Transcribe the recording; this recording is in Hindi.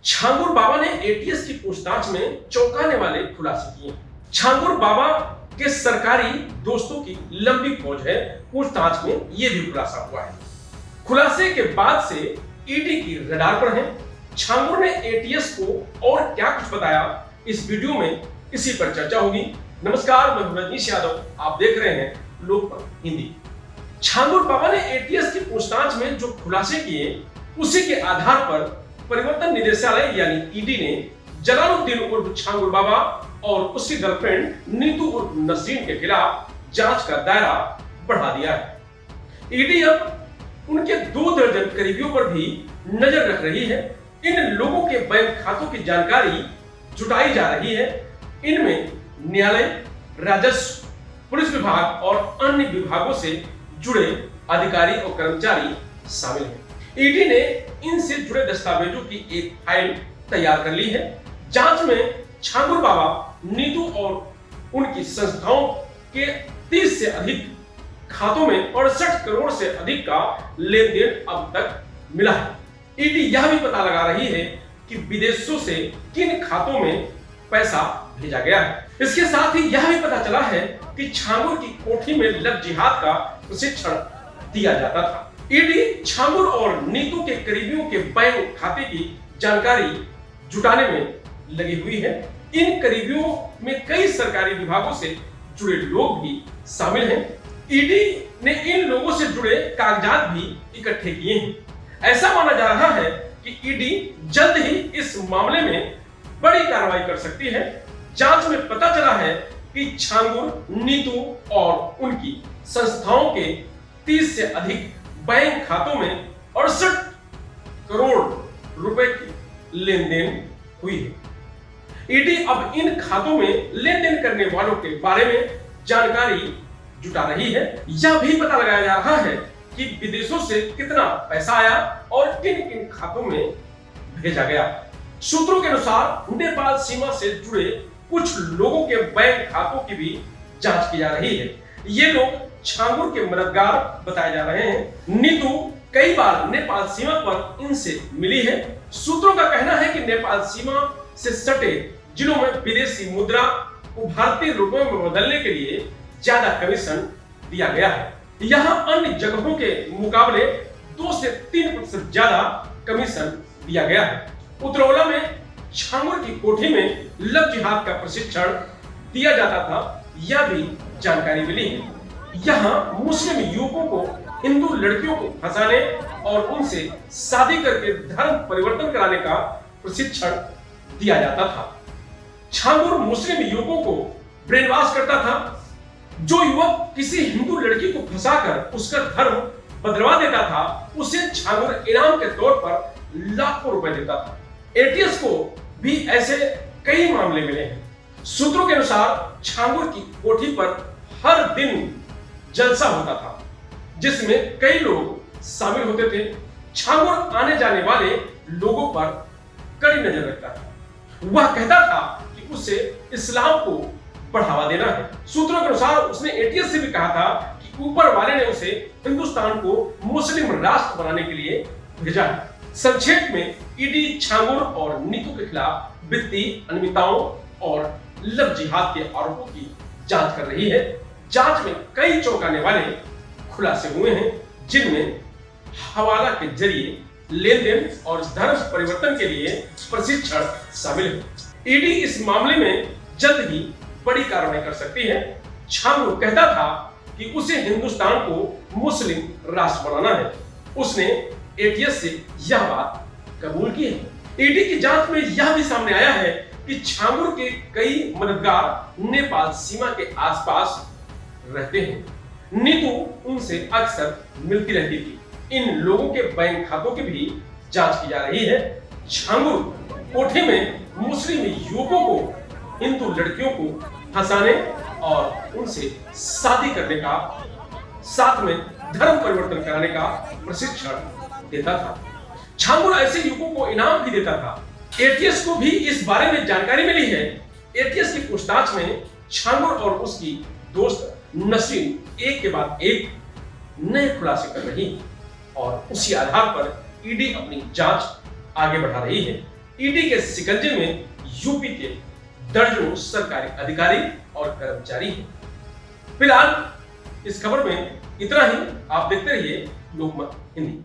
छांगुर बाबा ने एटीएस की पूछताछ में चौंकाने वाले खुलासे किए। छांगुर बाबा के सरकारी दोस्तों की लंबी फौज है। पूछताछ में यह भी खुलासा हुआ है। खुलासे के बाद से ईडी की रडार पर है। छांगुर ने एटीएस को और क्या कुछ बताया, इस वीडियो में इसी पर चर्चा होगी। नमस्कार, मैं हूं रजनीश यादव, आप देख रहे हैं लोकमत हिंदी। छांगुर बाबा ने एटीएस की पूछताछ में जो खुलासे किए, उसी के आधार पर परिवर्तन निदेशालय यानी ईडी ने जलालुद्दीन उर्फ छांगुर बाबा और उसकी गर्लफ्रेंड नीतू उर्फ नसरीन के खिलाफ जांच का दायरा बढ़ा दिया है। ईडी अब उनके 2 दर्जन करीबियों पर भी नजर रख रही है। इन लोगों के बैंक खातों की जानकारी जुटाई जा रही है। इनमें न्यायालय, राजस्व, पुलिस विभाग और अन्य विभागों से जुड़े अधिकारी और कर्मचारी शामिल हैं। ईडी ने इनसे जुड़े दस्तावेजों की एक फाइल तैयार कर ली है। जांच में छांगुर बाबा, नीतू और उनकी संस्थाओं के 30 से अधिक खातों में 68 करोड़ से अधिक का लेन देन अब तक मिला है। ईडी यह भी पता लगा रही है कि विदेशों से किन खातों में पैसा भेजा गया है। इसके साथ ही यह भी पता चला है कि छांगुर की कोठी में लव जिहाद का प्रशिक्षण दिया जाता था। ईडी छांगुर और नीतू के करीबियों के बैंक खाते की जानकारी जुटाने में लगी हुई है। इन करीबियों में कई सरकारी विभागों से जुड़े लोग भी शामिल हैं। ईडी ने इन लोगों से जुड़े कागजात भी इकट्ठे किए हैं। ऐसा माना जा रहा है कि ईडी जल्द ही इस मामले में बड़ी कार्रवाई कर सकती है। जांच में पता चला है कि छांगुर, नीतू और उनकी संस्थाओं के 30 से अधिक बैंक खातों में 68 करोड़ रुपए की लेन देन हुई है। ईडी अब इन खातों में लेन देन करने वालों के बारे में जानकारी जुटा रही है। यह भी पता लगाया जा रहा है कि विदेशों से कितना पैसा आया और किन किन खातों में भेजा गया। सूत्रों के अनुसार नेपाल सीमा से जुड़े कुछ लोगों के बैंक खातों की भी जांच की जा रही है। ये लोग छांगुर के मददगार बताए जा रहे हैं। नीतू कई बार नेपाल सीमा पर इनसे मिली है। सूत्रों का कहना है कि नेपाल सीमा से सटे जिलों में विदेशी मुद्रा को भारतीय रुपयों में बदलने के लिए ज्यादा कमीशन दिया गया है। यहाँ अन्य जगहों के मुकाबले 2 से 3% ज्यादा कमीशन दिया गया है। उतरौला में छांगुर की कोठी में लव जिहाद का प्रशिक्षण दिया जाता था, यह भी जानकारी मिली है। यहाँ मुस्लिम युवकों को हिंदू लड़कियों को फंसाने और उनसे शादी करके धर्म परिवर्तन कराने का प्रशिक्षण दिया जाता था। छांगुर मुस्लिम युवकों को ब्रेन वॉश करता था। जो युवक किसी हिंदू लड़की को फंसाकर उसका धर्म बदलवा देता था, उसे छांगुर इनाम के तौर पर लाखों रुपए देता था। एटीएस को भी ऐसे कई मामले मिले हैं। सूत्रों के अनुसार छांगुर की कोठी पर हर दिन जलसा होता था, जिसमें कई लोग शामिल होते थे। छांगुर आने जाने वाले लोगों पर कड़ी नजर रखता था। वह कहता था कि उसे इस्लाम को बढ़ावा देना है। सूत्रों के अनुसार उसने एटीएस से भी कहा था कि ऊपर वाले ने उसे हिंदुस्तान को मुस्लिम राष्ट्र बनाने के लिए भेजा है। संक्षेप में ईडी छांगुर और नीतू के खिलाफ वित्तीय अनियमितताओं और लव जिहाद के आरोपों की जांच कर रही है। जांच में कई चौंकाने वाले खुलासे हुए हैं, जिनमें हवाला के जरिए लेन देन और धर्म परिवर्तन के लिए प्रशिक्षण शामिल है। ईडी इस मामले में जल्द ही बड़ी कार्रवाई कर सकती है। छांगुर कहता था कि उसे हिंदुस्तान को मुस्लिम राष्ट्र बनाना है। उसने एटीएस से यह बात कबूल की है। ईडी की जांच में यह भी सामने आया है कि छांगुर के कई मददगार नेपाल सीमा के आसपास रहते हैं। नीतू उनसे अक्सर मिलती रहती थी। इन लोगों के बैंक खातों की भी जांच की जा रही है। छांगुर कोठी में मुस्लिम युवकों को हिंदू लड़कियों को फंसाने और उनसे शादी करने का, साथ में धर्म परिवर्तन कराने का प्रशिक्षण देता था। छांगुर ऐसे युवकों को इनाम भी देता था। एटीएस को भी इस बारे में जानकारी मिली है। एटीएस की पूछताछ में छांगुर और उसकी दोस्त नसरीन एक के बाद एक नए खुलासे कर रही और उसी आधार पर ईडी अपनी जांच आगे बढ़ा रही है। ईडी के शिकंजे में यूपी के दर्जनों सरकारी अधिकारी और कर्मचारी हैं। फिलहाल इस खबर में इतना ही। आप देखते रहिए लोकमत हिंदी।